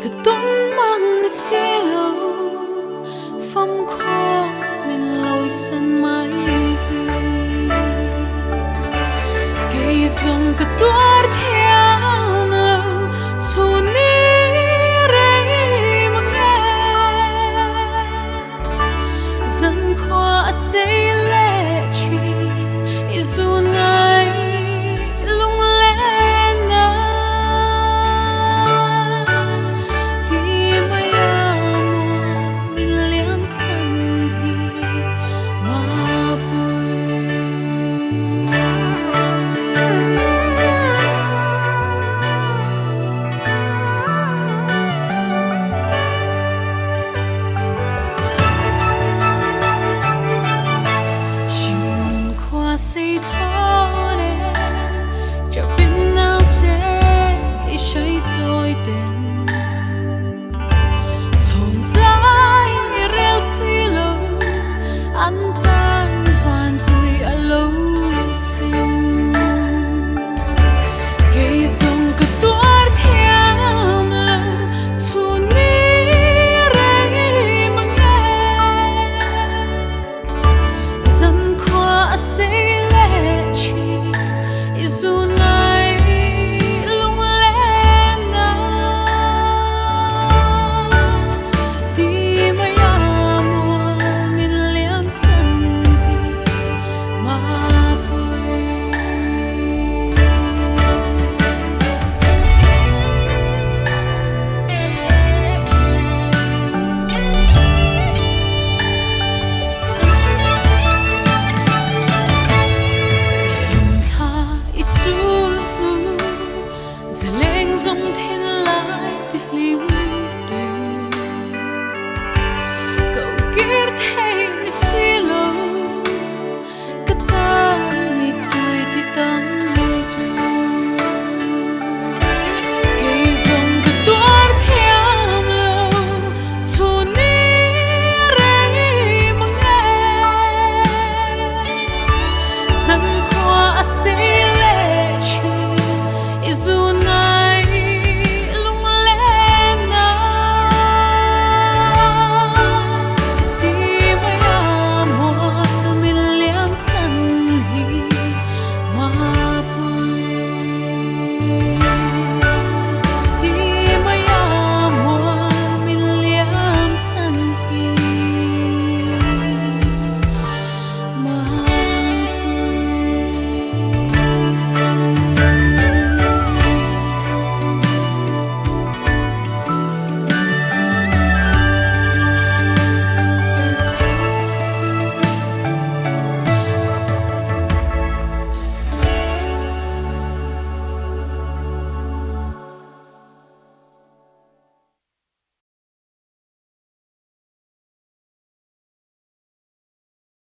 cái tuấn mang xí lâu phong khó mình lối sân mãi cây dùng cái tuốt theo lâu su ni rei mang nghe dân khoa xây lệ chi dù ngày lung lên na đi mây amo mình liếm sân hi mà bụi chim khoa xây thó đê cho bên nào thế xây trôi tên thôn dài rêu xí lâu ăn tan van bụi ở lâu thêm cây dùng cái tuốt theo lâu thu ni rei mang nghe dân khoa xây lệ chi dù ngày lung lên na đi mây amo mình liếm sân hi mà bụi lòng tha ít su giờ lên dòng thiên lại tít lim đê cậu kia thấy xí